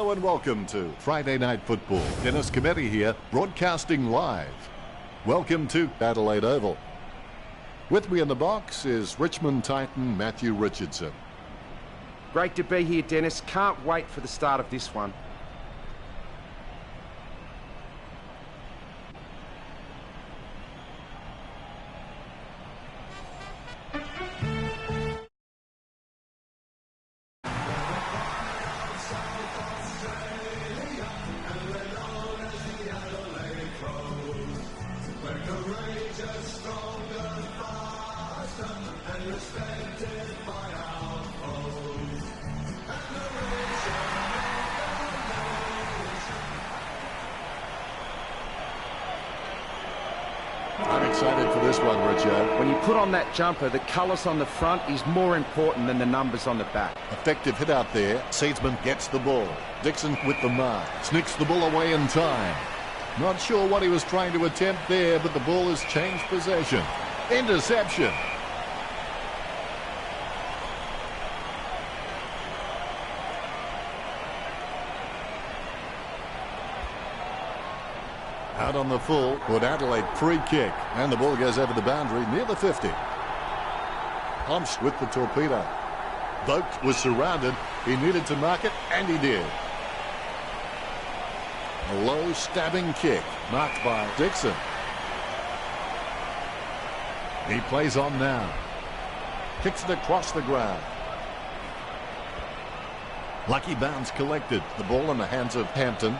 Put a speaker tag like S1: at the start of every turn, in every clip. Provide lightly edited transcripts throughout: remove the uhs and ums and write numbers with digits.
S1: Hello and welcome to Friday Night Football. Dennis Cometti here, broadcasting live. Welcome to Adelaide Oval. With me in the box is Richmond Titan Matthew Richardson.
S2: Great to be here, Dennis. Can't wait for the start of this one.
S1: I'm excited for this one, Richo.
S2: When you put on that jumper, the colours on the front is more important than the numbers on the back.
S1: Effective hit out there. Seedsman gets the ball. Dixon with the mark. Sneaks the ball away in time. Not sure what he was trying to attempt there, but the ball has changed possession. Interception. Out on the full, Port Adelaide free kick, and the ball goes over the boundary near the 50. Humps with the torpedo. Boak was surrounded. He needed to mark it, and he did. A low stabbing kick, marked by Dixon. He plays on now. Kicks it across the ground. Lucky bounce collected. The ball in the hands of Hampton.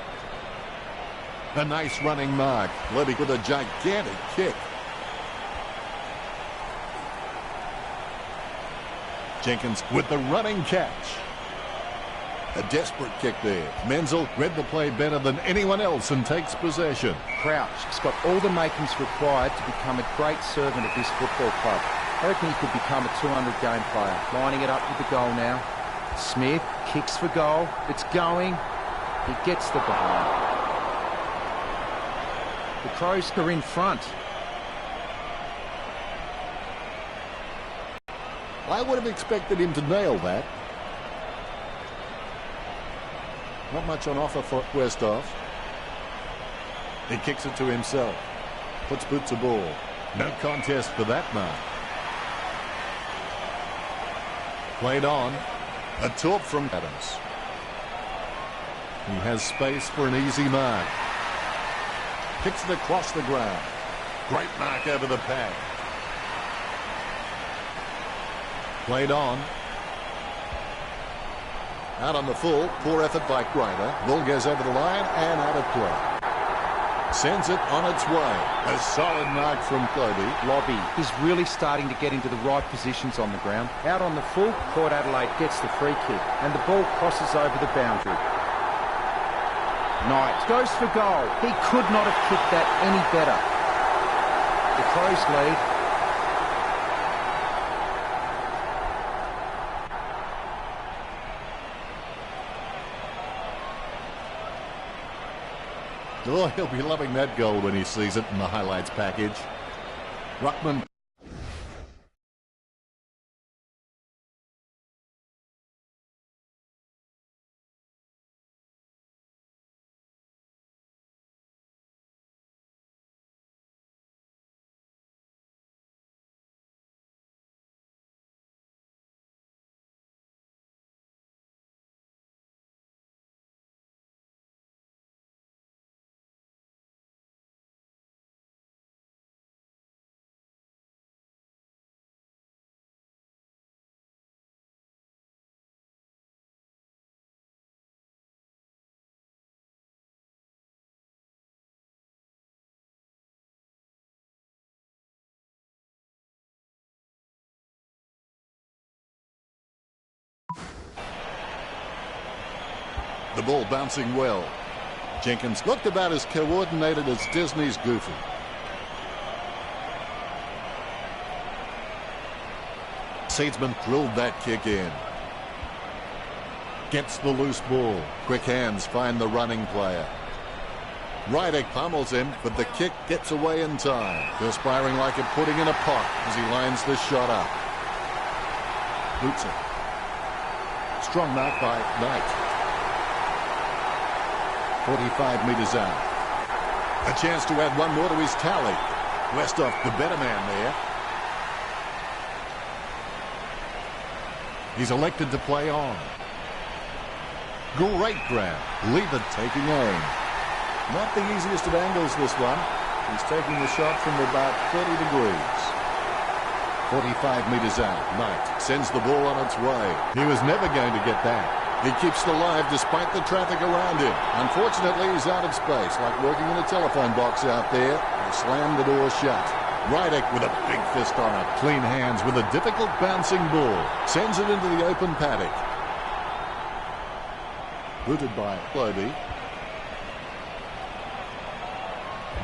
S1: A nice running mark. Levy with a gigantic kick. Jenkins with the running catch. A desperate kick there. Menzel read the play better than anyone else and takes possession.
S2: Crouch has got all the makings required to become a great servant of this football club. I reckon he could become a 200-game player. Lining it up with the goal now. Smith kicks for goal. It's going. He gets the behind. The Crows are in front.
S1: I would have expected him to nail that. Not much on offer for Westhoff. He kicks it to himself. Puts boots a ball. No contest for that mark. Played on. A taunt from Adams. He has space for an easy mark. Kicks it across the ground. Great mark over the pad. Played on. Out on the full. Poor effort by Grider. Ball goes over the line and out of play. Sends it on its way. A solid mark from Clobey.
S2: Lobby is really starting to get into the right positions on the ground. Out on the full, Port Adelaide gets the free kick and the ball crosses over the boundary. Knight goes for goal. He could not have kicked that any better. The Crows lead.
S1: Oh, he'll be loving that goal when he sees it in the highlights package. Ruckman. The ball bouncing well. Jenkins looked about as coordinated as Disney's Goofy. Seedsman drilled that kick in. Gets the loose ball. Quick hands find the running player. Ryder pummels him, but the kick gets away in time. Perspiring like a pudding in a pot as he lines the shot up. Boots it. Strong mark by Knight. 45 metres out. A chance to add one more to his tally. Westhoff, the better man there. He's elected to play on. Great grab. Lever taking aim. Not the easiest of angles, this one. He's taking the shot from about 30 degrees. 45 metres out. Knight sends the ball on its way. He was never going to get that. He keeps it alive despite the traffic around him. Unfortunately, he's out of space, like working in a telephone box out there. They slam the door shut. Rydick with a big fist on it. Clean hands with a difficult bouncing ball. Sends it into the open paddock. Booted by Lobie.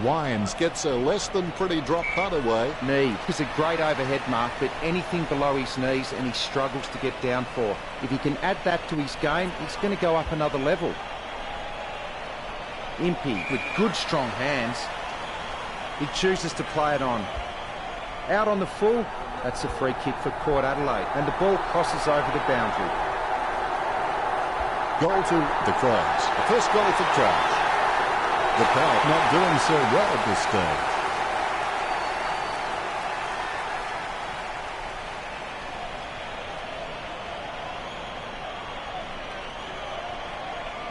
S1: Wines gets a less than pretty drop putt away.
S2: Knee is a great overhead mark, but anything below his knees and he struggles to get down for. If he can add that to his game, he's going to go up another level. Impey with good strong hands. He chooses to play it on. Out on the full, that's a free kick for Port Adelaide, and the ball crosses over the boundary.
S1: Goal to the Crows. The first goal for Crouch. The Power not doing so well at this stage.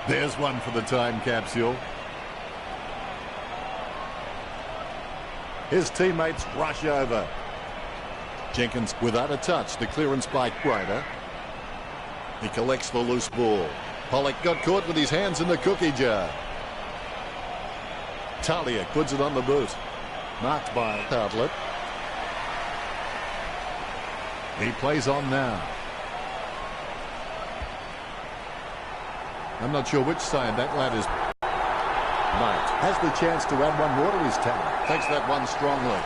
S1: There's one for the time capsule. His teammates rush over. Jenkins without a touch. The clearance by Ryder. He collects the loose ball. Pollock got caught with his hands in the cookie jar. Talia puts it on the boot. Marked by Outlet. He plays on now. I'm not sure which side that lad is. Knight has the chance to add one more to his talent. Takes that one strongly.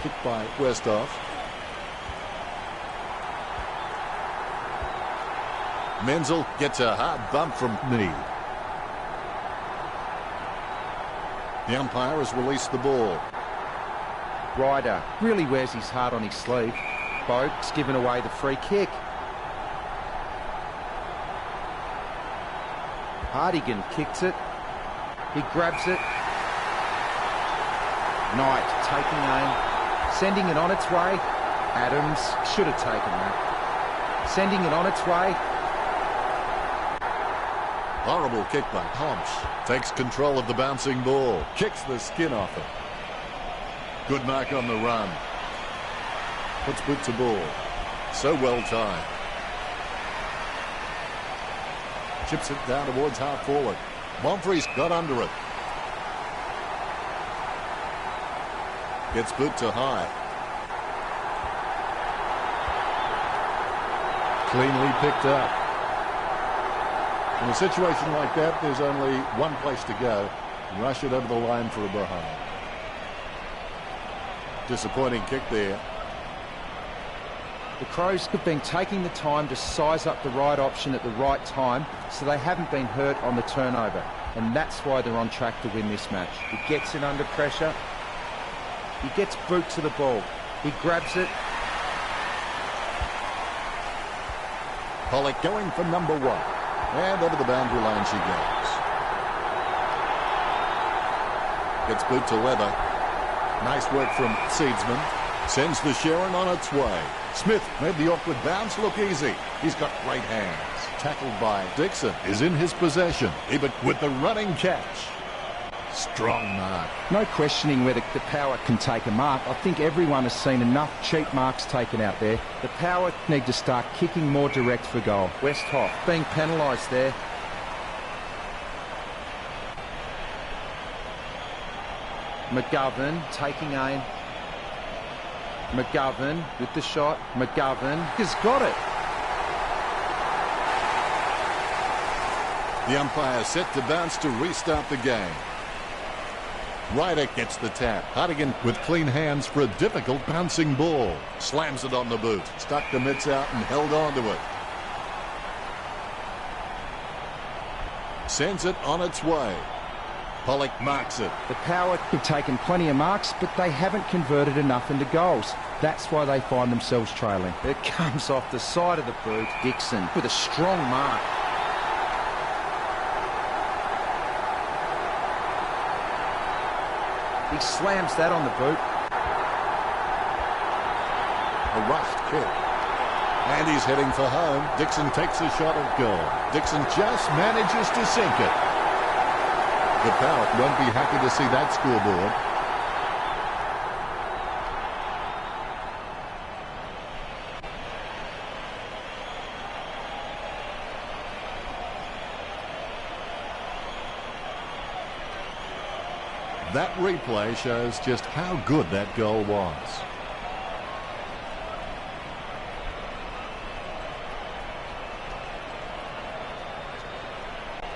S1: Kicked by Westhoff. Menzel gets a hard bump from knee. The umpire has released the ball.
S2: Ryder really wears his heart on his sleeve. Bogue's given away the free kick. Hardigan kicks it. He grabs it. Knight taking aim. Sending it on its way. Adams should have taken that. Sending it on its way.
S1: Horrible kick by Homsch. Takes control of the bouncing ball. Kicks the skin off it. Good mark on the run. Puts boot to ball. So well timed. Chips it down towards half forward. Monfrey's got under it. Gets boot to high. Cleanly picked up. In a situation like that, there's only one place to go. Rush it over the line for a behind. Disappointing kick there.
S2: The Crows have been taking the time to size up the right option at the right time, so they haven't been hurt on the turnover. And that's why they're on track to win this match. He gets it under pressure. He gets boot to the ball. He grabs it.
S1: Pollock going for number one. And over the boundary line she goes. Gets boot to Leather. Nice work from Seedsman. Sends the Sharon on its way. Smith made the awkward bounce look easy. He's got great hands. Tackled by Dixon is in his possession. Ebert with the running catch. Strong mark.
S2: No questioning whether the Power can take a mark. I think everyone has seen enough cheap marks taken out there. The Power need to start kicking more direct for goal. Westhoff being penalised there. McGovern taking aim. McGovern with the shot. McGovern has got it.
S1: The umpire set to bounce to restart the game. Ryder gets the tap. Hardigan with clean hands for a difficult bouncing ball. Slams it on the boot. Stuck the mitts out and held on to it. Sends it on its way. Pollock marks it.
S2: The Power have taken plenty of marks, but they haven't converted enough into goals. That's why they find themselves trailing. It comes off the side of the boot. Dixon with a strong mark. He slams that on the boot.
S1: A rushed kick. And he's heading for home. Dixon takes a shot at goal. Dixon just manages to sink it. The Power won't be happy to see that scoreboard. That replay shows just how good that goal was.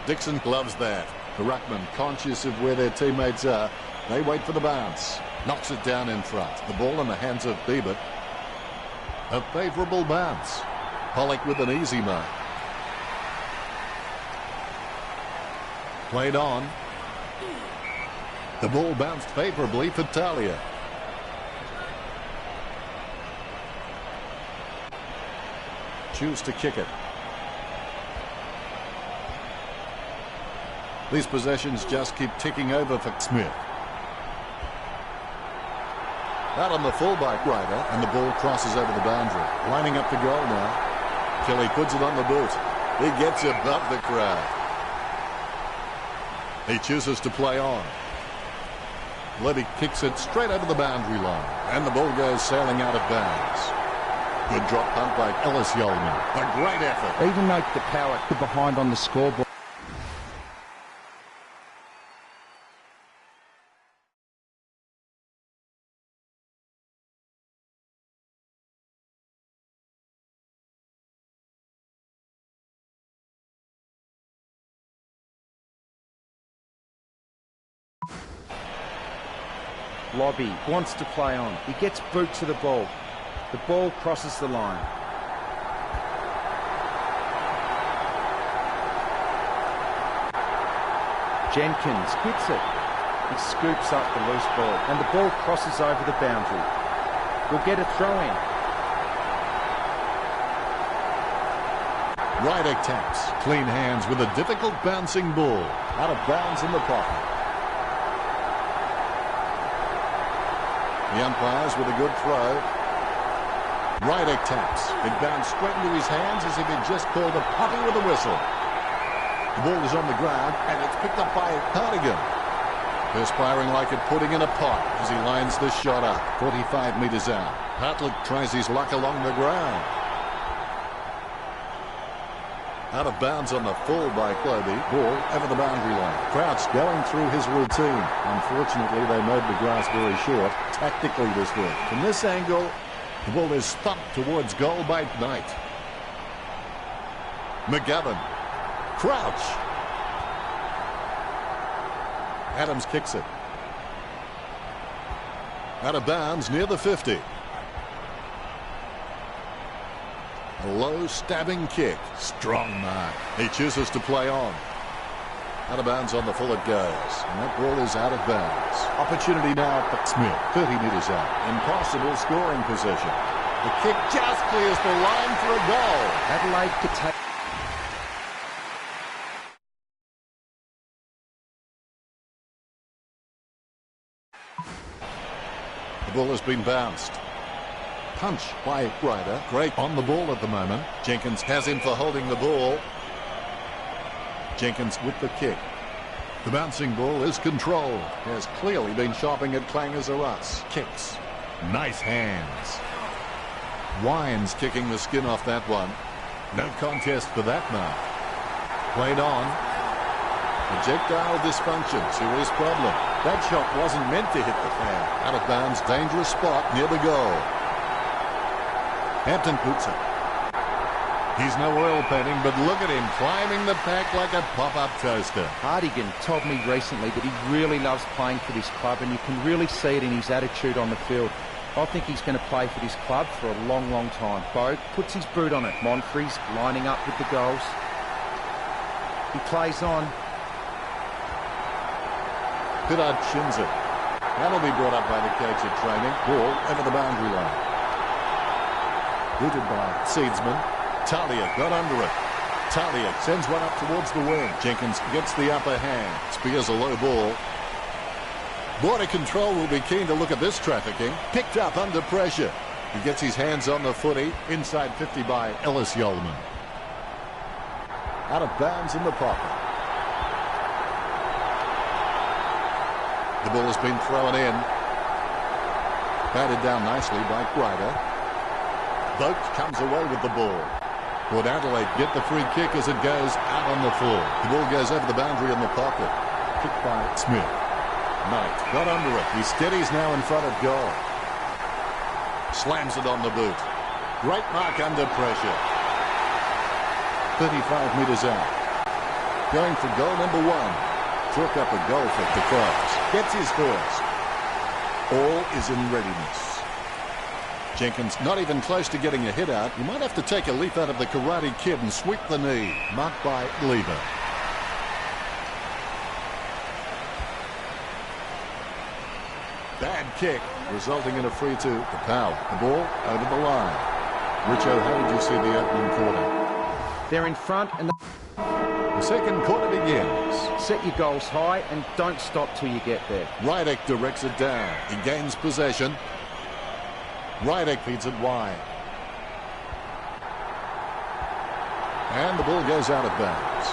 S1: Dixon gloves that. The ruckman, conscious of where their teammates are, they wait for the bounce. Knocks it down in front. The ball in the hands of Biebert. A favourable bounce. Pollock with an easy mark. Played on. The ball bounced favourably for Talia. Choose to kick it. These possessions just keep ticking over for Smith. Out on the fullback rider, and the ball crosses over the boundary. Lining up the goal now. Kelly puts it on the boot. He gets above the crowd. He chooses to play on. Levy kicks it straight over the boundary line, and the ball goes sailing out of bounds. Good drop punt by Ellis Yeoman. A great effort.
S2: Even though the Power are behind on the scoreboard. Lobby wants to play on. He gets boot to the ball. The ball crosses the line. Jenkins hits it. He scoops up the loose ball, and the ball crosses over the boundary. We'll get a throw in.
S1: Ryder taps. Clean hands with a difficult bouncing ball. Out of bounds in the pocket. The umpires with a good throw. Ryder taps. It bounced straight into his hands as if he'd just called a puppy with a whistle. The ball is on the ground, and it's picked up by Cardigan. Perspiring like it pudding in a pot as he lines this shot up. 45 metres out. Hartlett tries his luck along the ground. Out of bounds on the full by Clobey. Ball over the boundary line. Crouch going through his routine. Unfortunately, they mowed the grass very short. Tactically this work. From this angle, the ball is thumped towards goal by Knight. McGovern. Crouch. Adams kicks it. Out of bounds near the 50. A low stabbing kick. Strong mark. He chooses to play on. Out of bounds on the full it goes. And that ball is out of bounds. Opportunity now for Smith. 30 metres out. Impossible scoring position. The kick just clears the line for a goal.
S2: Adelaide could take.
S1: The ball has been bounced. Punch by Ryder. Great on the ball at the moment. Jenkins has him for holding the ball. Jenkins with the kick. The bouncing ball is controlled. Has clearly been shopping at Clangers or us. Kicks. Nice hands. Wines kicking the skin off that one. No contest for that mark. Played on. Projectile dysfunction. Serious problem. That shot wasn't meant to hit the fan. Out of bounds. Dangerous spot near the goal. Hampton puts it. He's no oil painting, but look at him climbing the pack like a pop-up toaster.
S2: Hardigan told me recently that he really loves playing for this club, and you can really see it in his attitude on the field. I think he's going to play for this club for a long, long time. Bogue puts his boot on it. Monfrey's lining up with the goals. He plays on.
S1: Pittard shins it. That'll be brought up by the coach at training. Ball over the boundary line. Booted by Seedsman. Talia got under it. Talia sends one up towards the wing. Jenkins gets the upper hand. Spears a low ball. Border control will be keen to look at this trafficking. Picked up under pressure. He gets his hands on the footy. Inside 50 by Ellis Yeoman. Out of bounds in the pocket. The ball has been thrown in. Batted down nicely by Grider. Boat comes away with the ball. Would Adelaide get the free kick as it goes out on the floor? The ball goes over the boundary in the pocket. Kicked by Smith. Knight got under it. He steadies now in front of goal. Slams it on the boot. Great mark under pressure. 35 metres out. Going for goal number 1. Took up a goal for the Crows. Gets his first. All is in readiness. Jenkins not even close to getting a hit out. You might have to take a leaf out of the Karate Kid and sweep the knee. Marked by Lever. Bad kick, resulting in a free to Powell. The ball over the line. Richo, how did you see the opening quarter?
S2: They're in front and
S1: the second quarter begins.
S2: Set your goals high and don't stop till you get there.
S1: Rydick directs it down. He gains possession. Rydick feeds it wide. And the ball goes out of bounds.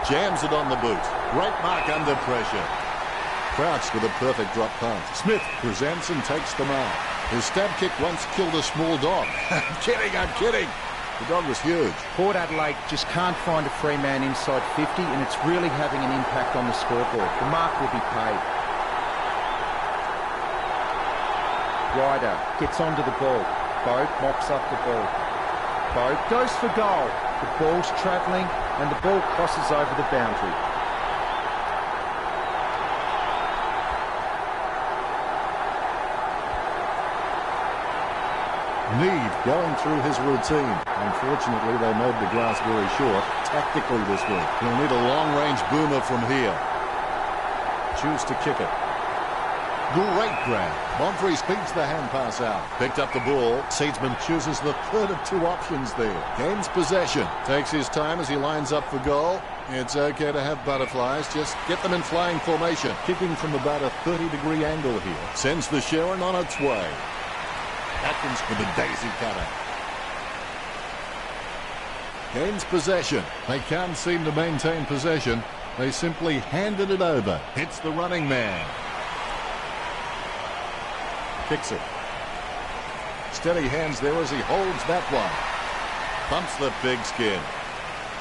S1: Jams it on the boot. Great mark under pressure. Crouch with a perfect drop punt. Smith presents and takes the mark. His stab kick once killed a small dog. I'm kidding. The dog was huge.
S2: Port Adelaide just can't find a free man inside 50 and it's really having an impact on the scoreboard. The mark will be paid. Ryder gets onto the ball. Boat mops up the ball. Boat goes for goal. The ball's travelling and the ball crosses over the boundary.
S1: Need going through his routine. Unfortunately, they made the glass very short tactically this week. He'll need a long-range boomer from here. Choose to kick it. Great grab. Bonfries beats the hand pass out. Picked up the ball. Seedsman chooses the third of 2 options there. Gains possession. Takes his time as he lines up for goal. It's okay to have butterflies. Just get them in flying formation. Kicking from about a 30-degree angle here. Sends the Sharon on its way. Atkins with a daisy cutter. Gains possession. They can't seem to maintain possession. They simply handed it over. Hits the running man. Kicks it. Steady hands there as he holds that one. Bumps the pigskin.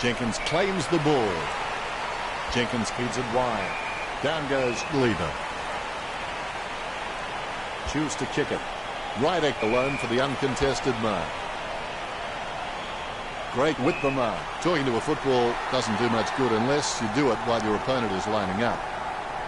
S1: Jenkins claims the ball. Jenkins feeds it wide. Down goes Lever. Choose to kick it. Rydick alone for the uncontested mark. Great with the mark. Talking to a football doesn't do much good unless you do it while your opponent is lining up.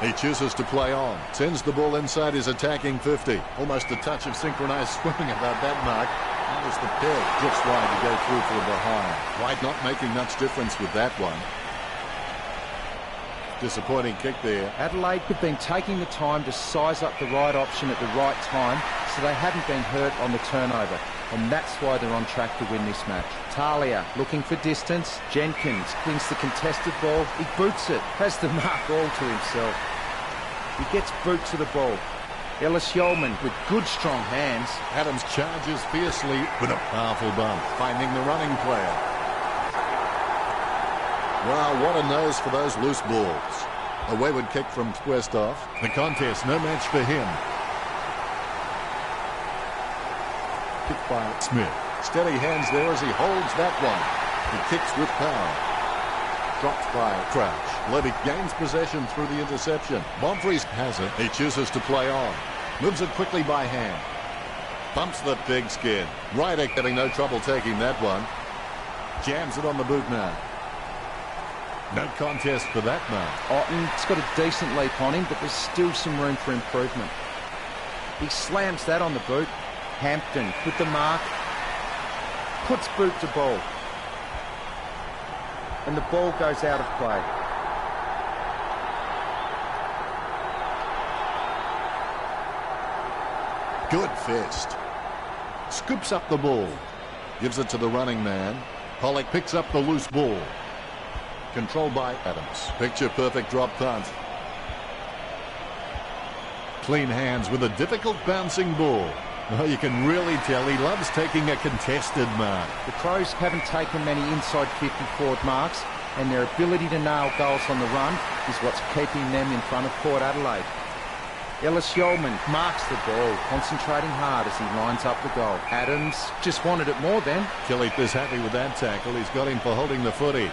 S1: He chooses to play on. Sends the ball inside his attacking 50. Almost a touch of synchronized swimming about that mark. That was the peg. Drifts wide to go through for a behind. White not making much difference with that one. Disappointing kick there.
S2: Adelaide have been taking the time to size up the right option at the right time so they haven't been hurt on the turnover. And that's why they're on track to win this match. Talia looking for distance. Jenkins wins the contested ball. He boots it. Has the mark all to himself. He gets boot to the ball. Ellis Yeoman with good strong hands.
S1: Adams charges fiercely with a powerful bump. Finding the running player. Wow, what a nose for those loose balls. A wayward kick from Westhoff. The contest, no match for him. Kicked by Smith. Steady hands there as he holds that one. He kicks with power. Dropped by Crouch. Levy gains possession through the interception. Bonfries has it. He chooses to play on. Moves it quickly by hand. Bumps the pigskin. Rydick having no trouble taking that one. Jams it on the boot now. No contest for that mark.
S2: Otten's got a decent leap on him, but there's still some room for improvement. He slams that on the boot. Hampton with the mark. Puts boot to ball. And the ball goes out of play.
S1: Good fist. Scoops up the ball. Gives it to the running man. Pollock picks up the loose ball. Controlled by Adams. Picture perfect drop punt. Clean hands with a difficult bouncing ball. Oh, you can really tell he loves taking a contested mark.
S2: The Crows haven't taken many inside 50-forward marks, and their ability to nail goals on the run is what's keeping them in front of Port Adelaide. Ellis Yeoman marks the ball, concentrating hard as he lines up the goal. Adams just wanted it more then.
S1: Killip is happy with that tackle. He's got him for holding the footy.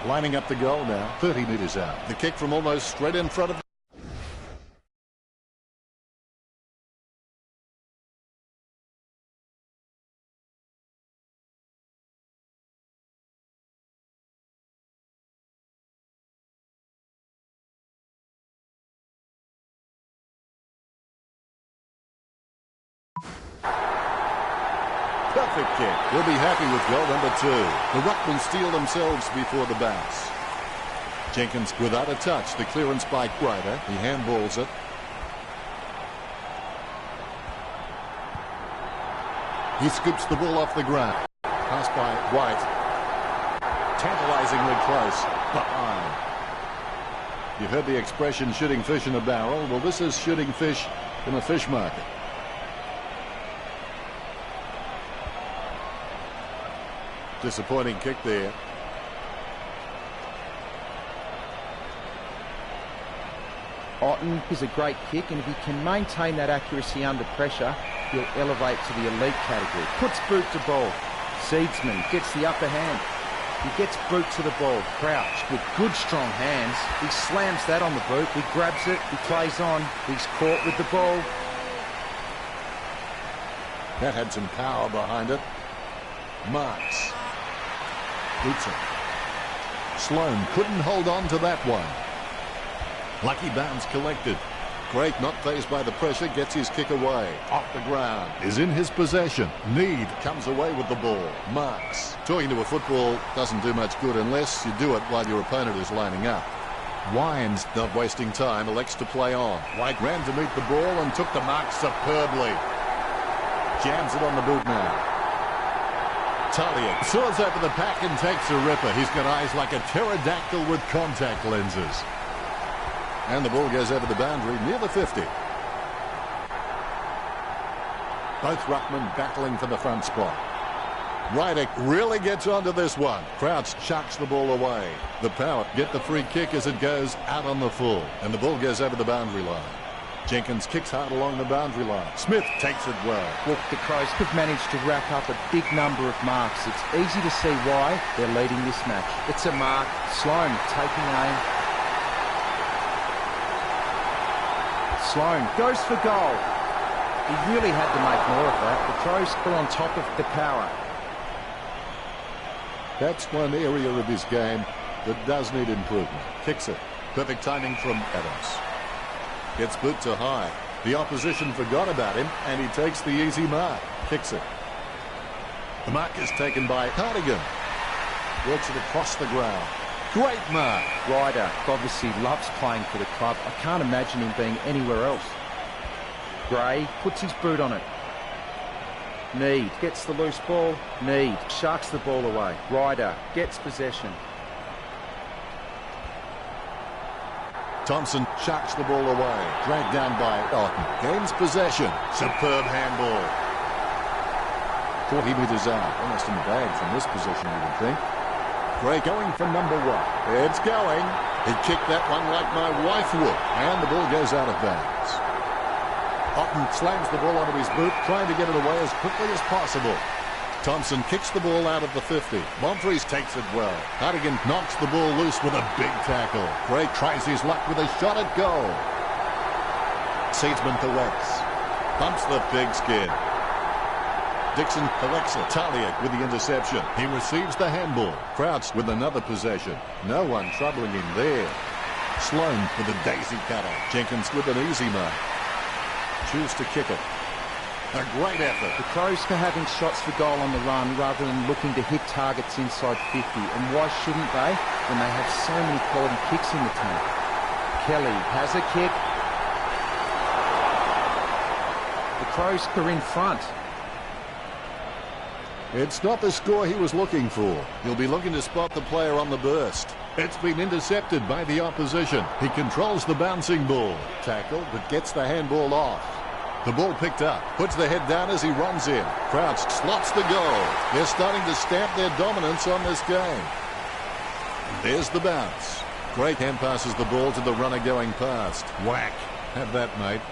S1: Lining up the goal now, 30 metres out. The kick from almost straight in front of... Perfect kick. We'll be happy with goal number 2. The Ruckmen steal themselves before the bounce. Jenkins without a touch. The clearance by Ryder. He handballs it. He scoops the ball off the ground. Pass by White. Tantalizingly close. Behind. You've heard the expression shooting fish in a barrel. Well, this is shooting fish in a fish market. Disappointing kick there.
S2: Otten is a great kick, and if he can maintain that accuracy under pressure, he'll elevate to the elite category. Puts boot to ball. Seedsman gets the upper hand. He gets boot to the ball. Crouch with good strong hands. He slams that on the boot. He grabs it. He plays on. He's caught with the ball.
S1: That had some power behind it. Marks. Boots it. Sloan couldn't hold on to that one. Lucky bounce collected. Craig, not fazed by the pressure, gets his kick away. Off the ground. Is in his possession. Need comes away with the ball. Marks. Talking to a football doesn't do much good unless you do it while your opponent is lining up. Wines, not wasting time, elects to play on. White ran to meet the ball and took the mark superbly. Jams it on the boot now. Talia soars over the pack and takes a ripper. He's got eyes like a pterodactyl with contact lenses. And the ball goes over the boundary near the 50. Both ruckmen battling for the front spot. Rydick really gets onto this one. Crouch chucks the ball away. The power get the free kick as it goes out on the full. And the ball goes over the boundary line. Jenkins kicks hard along the boundary line. Smith takes it well.
S2: Well, the Crows have managed to rack up a big number of marks. It's easy to see why they're leading this match. It's a mark. Sloan taking aim. Sloan goes for goal. He really had to make more of that. The Crows are on top of the power.
S1: That's one area of his game that does need improvement. Kicks it. Perfect timing from Adams. Gets boot to high. The opposition forgot about him, and he takes the easy mark. Kicks it. The mark is taken by Cardigan. Works it across the ground. Great mark.
S2: Ryder obviously loves playing for the club. I can't imagine him being anywhere else. Gray puts his boot on it. Need gets the loose ball. Need sharks the ball away. Ryder gets possession.
S1: Thompson chucks the ball away. Dragged down by Otten. Gains possession. Superb handball. 40 metres out. Almost in the bag from this position, you would think. Gray going for number 1. It's going. He kicked that one like my wife would. And the ball goes out of bounds. Otten slams the ball onto his boot, trying to get it away as quickly as possible. Thompson kicks the ball out of the 50. Monfries takes it well. Hartigan knocks the ball loose with a big tackle. Gray tries his luck with a shot at goal. Seedsman collects. Bumps the pigskin. Dixon collects it. Talia with the interception. He receives the handball. Crouch with another possession. No one troubling him there. Sloan with a daisy cutter. Jenkins with an easy mark. Choose to kick it. A great effort.
S2: The Crows are having shots for goal on the run rather than looking to hit targets inside 50. And why shouldn't they when they have so many quality kicks in the tank? Kelly has a kick. The Crows are in front.
S1: It's not the score he was looking for. He'll be looking to spot the player on the burst. It's been intercepted by the opposition. He controls the bouncing ball. Tackle, but gets the handball off. The ball picked up. Puts the head down as he runs in. Crouched, slots the goal. They're starting to stamp their dominance on this game. There's the bounce. Great hand passes the ball to the runner going past. Whack. Have that, mate.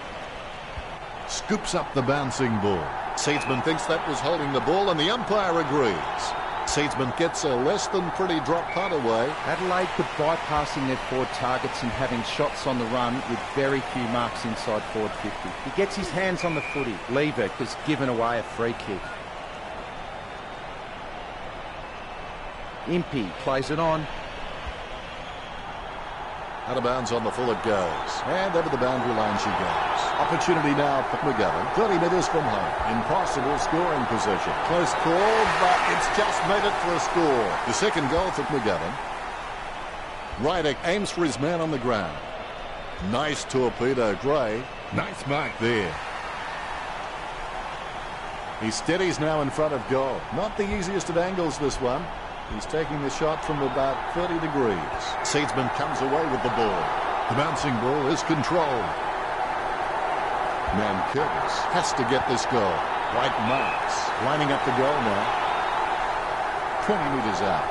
S1: Scoops up the bouncing ball. Seedsman thinks that was holding the ball, and the umpire agrees. Seedsman gets a less than pretty drop punt away.
S2: Adelaide could bypassing their forward targets and having shots on the run with very few marks inside forward 50. He gets his hands on the footy. Lever has given away a free kick. Impey plays it on.
S1: Out of bounds on the full it goes. And over the boundary line she goes. Opportunity now for McGovern. 30 metres from home. Impossible scoring position. Close call, but it's just made it for a score. The second goal for McGovern. Rydick aims for his man on the ground. Nice torpedo, Gray. Nice mark there. He steadies now in front of goal. Not the easiest of angles, this one. He's taking the shot from about 30 degrees. Seedsman comes away with the ball. The bouncing ball is controlled. Man Curtis has to get this goal. White marks. Lining up the goal now. 20 metres out.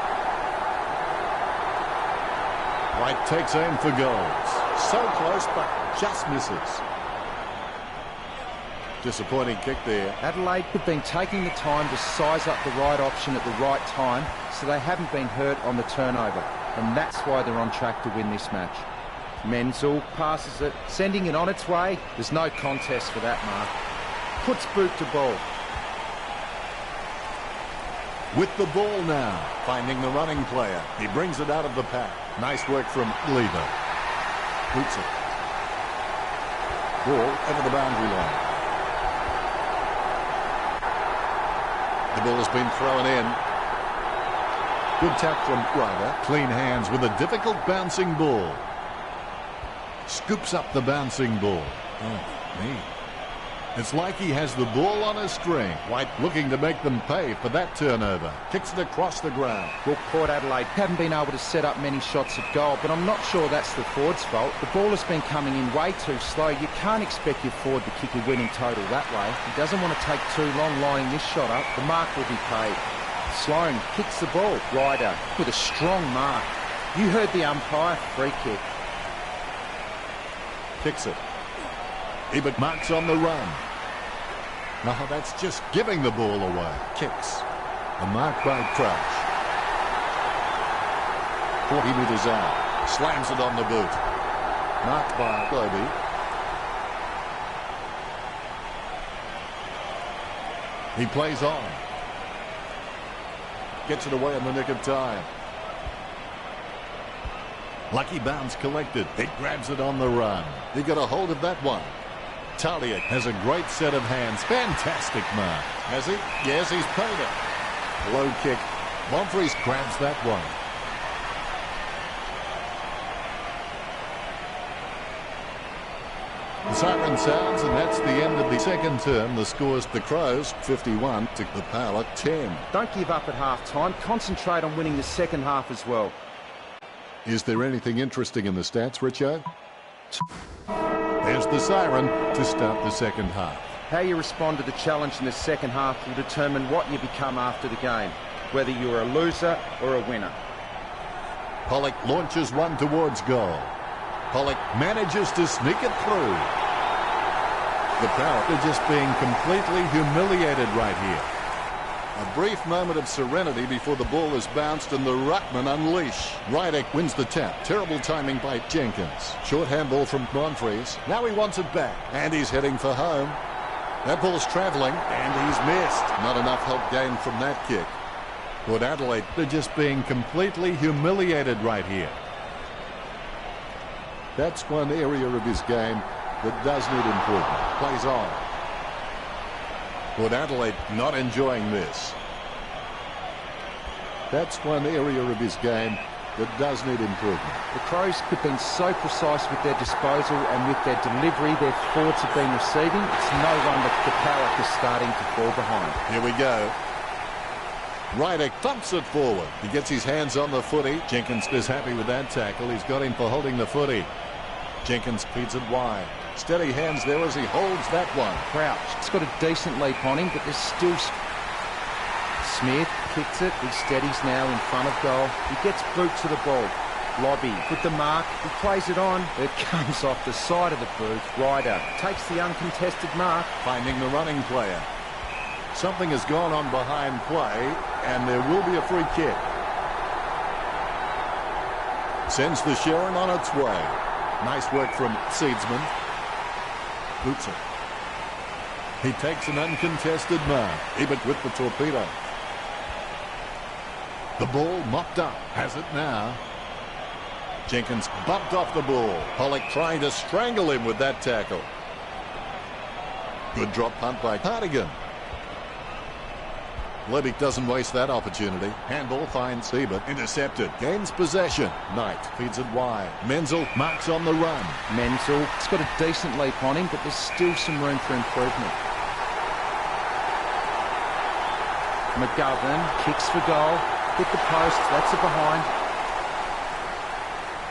S1: White takes aim for goals. So close, but just misses. Disappointing kick there.
S2: Adelaide have been taking the time to size up the right option at the right time, so they haven't been hurt on the turnover. And that's why they're on track to win this match. Menzel passes it, sending it on its way. There's no contest for that mark. Puts boot to ball.
S1: With the ball now, finding the running player. He brings it out of the pack. Nice work from Lever. Boots it. Ball over the boundary line. The ball has been thrown in. Good tap from Ryder. Clean hands with a difficult bouncing ball. Scoops up the bouncing ball. Oh, me. It's like he has the ball on a string. White looking to make them pay for that turnover. Kicks it across the ground.
S2: Well, Port Adelaide haven't been able to set up many shots at goal, but I'm not sure that's the forward's fault. The ball has been coming in way too slow. You can't expect your forward to kick a winning total that way. He doesn't want to take too long lining this shot up. The mark will be paid. Sloan kicks the ball. Ryder with a strong mark. You heard the umpire. Free kick.
S1: Kicks it. Ebert marks on the run. No, that's just giving the ball away. Kicks. A mark by Crouch. 40 metres out. Slams it on the boot. Marked by Clobey. He plays on. Gets it away in the nick of time. Lucky bounce collected. He grabs it on the run. He got a hold of that one. Talia has a great set of hands. Fantastic mark. Has he? Yes, he's paid it. Low kick. Bonfries grabs that one. The siren sounds, and that's the end of the second term. The score's the Crows 51 to the Power 10.
S2: Don't give up at half-time. Concentrate on winning the second half as well.
S1: Is there anything interesting in the stats, Richo? There's the siren to start the second half.
S2: How you respond to the challenge in the second half will determine what you become after the game, whether you're a loser or a winner.
S1: Pollock launches one towards goal. Pollock manages to sneak it through. The Power are just being completely humiliated right here. A brief moment of serenity before the ball is bounced and the ruckman unleash. Rydick wins the tap. Terrible timing by Jenkins. Short handball from Bonfries. Now he wants it back. And he's heading for home. That ball's travelling and he's missed. Not enough help gained from that kick. Port Adelaide, they're just being completely humiliated right here. That's one area of his game that does need improvement. Plays on. Port Adelaide not enjoying this. That's one area of his game that does need improvement.
S2: The Crows have been so precise with their disposal and with their delivery their forwards have been receiving. It's no wonder the Power is starting to fall behind.
S1: Here we go. Ryder thumps it forward. He gets his hands on the footy. Jenkins is happy with that tackle. He's got him for holding the footy. Jenkins feeds it wide. Steady hands there as he holds that one.
S2: Crouch. It's got a decent leap on him, but there's still... Smith kicks it. He steadies now in front of goal. He gets boot to the ball. Lobby with the mark. He plays it on. It comes off the side of the boot. Ryder takes the uncontested mark.
S1: Finding the running player. Something has gone on behind play, and there will be a free kick. Sends the Sharon on its way. Nice work from Seedsman. Boots it. He takes an uncontested mark. Ebert with the torpedo. The ball mopped up. Has it now. Jenkins bumped off the ball. Pollock trying to strangle him with that tackle. Good drop punt by Cardigan. Levick doesn't waste that opportunity. Handball finds Ebert. Intercepted. Gains possession. Knight feeds it wide. Menzel marks on the run.
S2: Menzel. It's got a decent leap on him, but there's still some room for improvement. McGovern kicks for goal. Hit the post. That's a behind.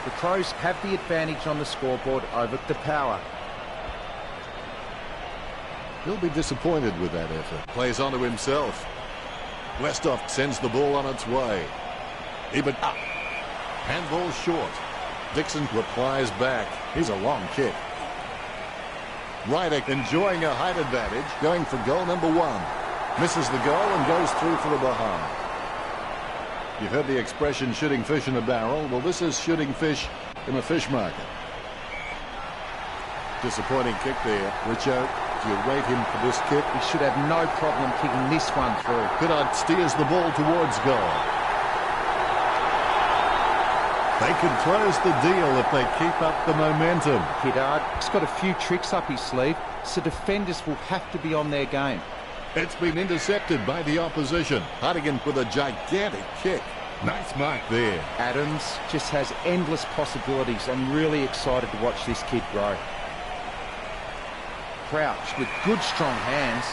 S2: The Crows have the advantage on the scoreboard over the Power.
S1: He'll be disappointed with that effort. Plays onto himself. Westhoff sends the ball on its way. Ebert up. Handball short. Dixon replies back. Here's a long kick. Ryder enjoying a height advantage, going for goal number 1. Misses the goal and goes through for the behind. You've heard the expression shooting fish in a barrel. Well, this is shooting fish in a fish market. Disappointing kick there. Richo, do you rate him for this kick?
S2: He should have no problem kicking this one through.
S1: Pittard steers the ball towards goal. They could close the deal if they keep up the momentum.
S2: Pittard's got a few tricks up his sleeve, so defenders will have to be on their game.
S1: It's been intercepted by the opposition. Hartigan with a gigantic kick. Nice mark there.
S2: Adams just has endless possibilities. I'm really excited to watch this kid grow. Crouch with good strong hands.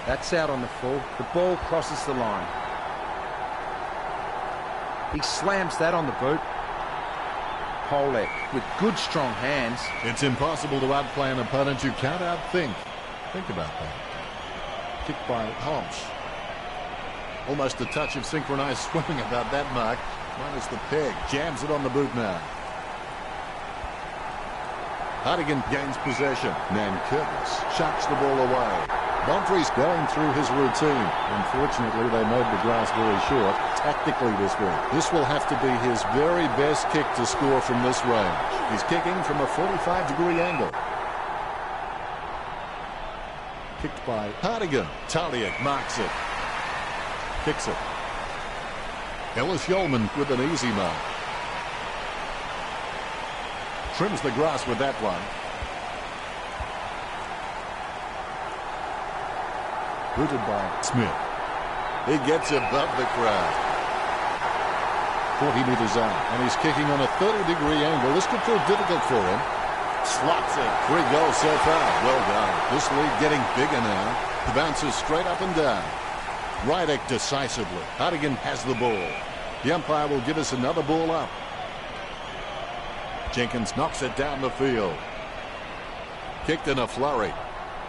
S2: That's out on the full. The ball crosses the line. He slams that on the boot. Polek with good strong hands.
S1: It's impossible to outplay an opponent you can't outthink. Think about that. Kick by Holmes. Almost a touch of synchronized swimming about that mark. Minus the peg. Jams it on the boot now. Hartigan gains possession. Nankervis shucks the ball away. Bonfrey's going through his routine. Unfortunately, they mowed the grass very short tactically this week. This will have to be his very best kick to score from this range. He's kicking from a 45-degree angle. Kicked by Hartigan. Taliak marks it. Kicks it. Ellis Yeoman with an easy mark. Trims the grass with that one. Booted by Smith. He gets above the crowd. 40 meters out, and he's kicking on a 30-degree angle. This could prove difficult for him. Slots it. 3 goals so far. Well done. This lead getting bigger now. The bounces straight up and down. Rydick decisively. Hartigan has the ball. The umpire will give us another ball up. Jenkins knocks it down the field. Kicked in a flurry.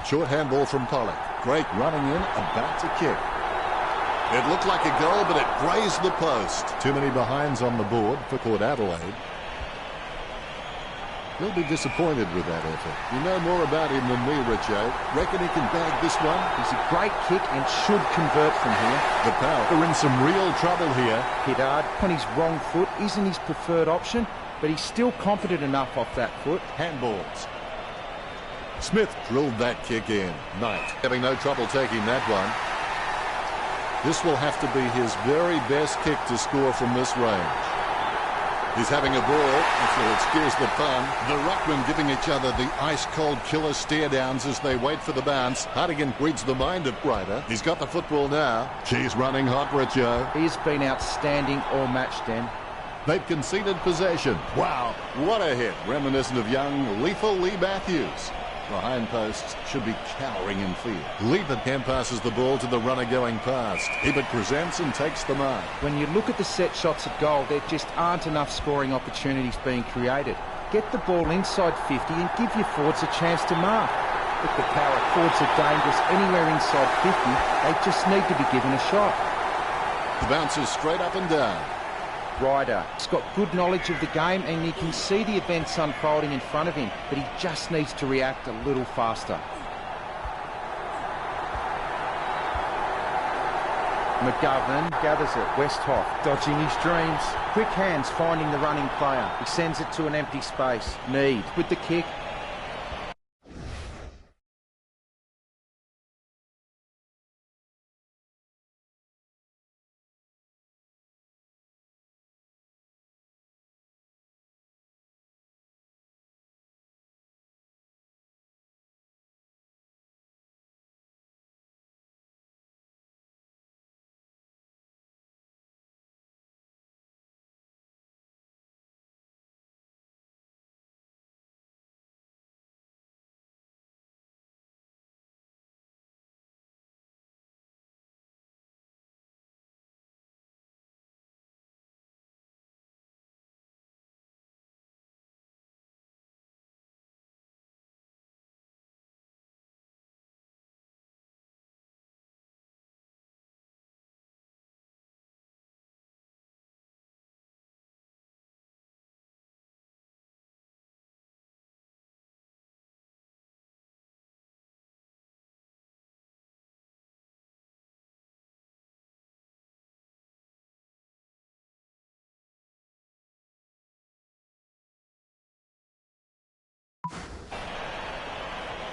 S1: Short handball from Pollock. Great running in, about to kick. It looked like a goal, but it grazed the post. Too many behinds on the board for Port Adelaide. He'll be disappointed with that effort. You know more about him than me, Richo. Reckon he can bag this one?
S2: He's a great kick and should convert from here.
S1: The Power are in some real trouble here.
S2: Pittard on his wrong foot isn't his preferred option, but he's still confident enough off that foot.
S1: Handballs. Smith drilled that kick in. Knight having no trouble taking that one. This will have to be his very best kick to score from this range. He's having a ball, if you'll excuse the pun. The ruckmen giving each other the ice-cold killer stare-downs as they wait for the bounce. Hartigan reads the mind of Ryder. He's got the football now. She's running hot, Richo.
S2: He's been outstanding all match, Den.
S1: They've conceded possession. Wow, what a hit. Reminiscent of young, lethal Lee Matthews. The hindposts should be cowering in fear. Liebert hand passes the ball to the runner going past. Liebert presents and takes the mark.
S2: When you look at the set shots at goal, there just aren't enough scoring opportunities being created. Get the ball inside 50 and give your forwards a chance to mark. Look, the power forwards are dangerous anywhere inside 50. They just need to be given a shot.
S1: The bounce is straight up and down.
S2: Ryder, he's got good knowledge of the game and he can see the events unfolding in front of him, but he just needs to react a little faster. McGovern gathers it. Westhoff dodging his dreams. Quick hands finding the running player. He sends it to an empty space. Mead with the kick.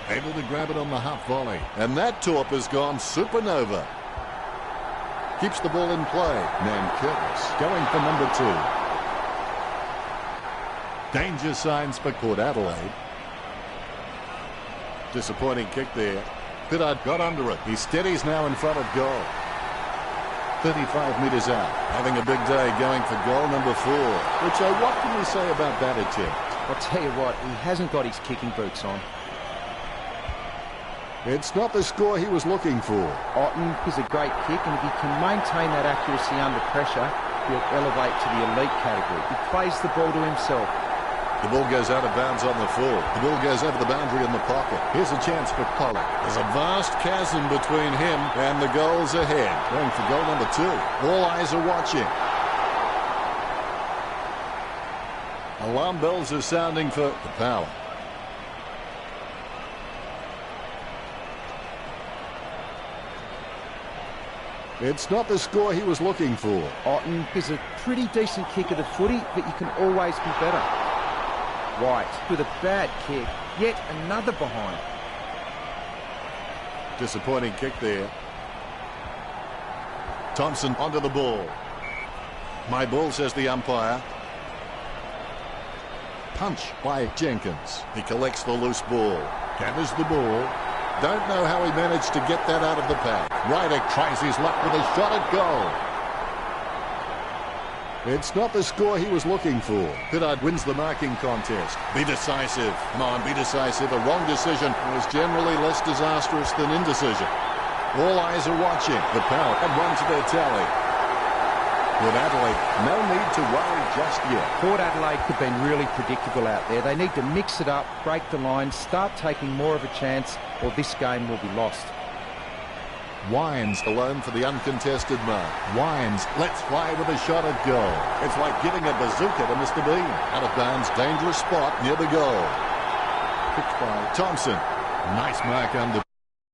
S1: Able to grab it on the half volley. And that torp has gone supernova. Keeps the ball in play. Curtis going for number 2. Danger signs for Port Adelaide. Disappointing kick there. Pittard got under it. He steadies now in front of goal. 35 metres out. Having a big day going for goal number 4. Which, what can we say about that attempt?
S2: I'll tell you what, he hasn't got his kicking boots on.
S1: It's not the score he was looking for.
S2: Otten is a great kick, and if he can maintain that accuracy under pressure, he'll elevate to the elite category. He plays the ball to himself.
S1: The ball goes out of bounds on the full. The ball goes over the boundary in the pocket. Here's a chance for Pollock. There's a vast chasm between him and the goals ahead. Going for goal number 2. All eyes are watching. Alarm bells are sounding for the Power. It's not the score he was looking for.
S2: Otten is a pretty decent kick of the footy, but you can always be better. White with a bad kick, yet another behind.
S1: Disappointing kick there. Thompson onto the ball. My ball, says the umpire. Punch by Jenkins. He collects the loose ball. Gathers the ball. Don't know how he managed to get that out of the pack. Ryder tries his luck with a shot at goal. It's not the score he was looking for. Pittard wins the marking contest. Be decisive. Come on, be decisive. A wrong decision was generally less disastrous than indecision. All eyes are watching. The Power had one to their tally. Port Adelaide, no need to worry just yet.
S2: Port Adelaide have been really predictable out there. They need to mix it up, break the line, start taking more of a chance, or this game will be lost.
S1: Wines alone for the uncontested mark. Wines lets fly with a shot at goal. It's like giving a bazooka to Mr. Bean. Out of bounds, dangerous spot near the goal. Picked by Thompson. Nice mark under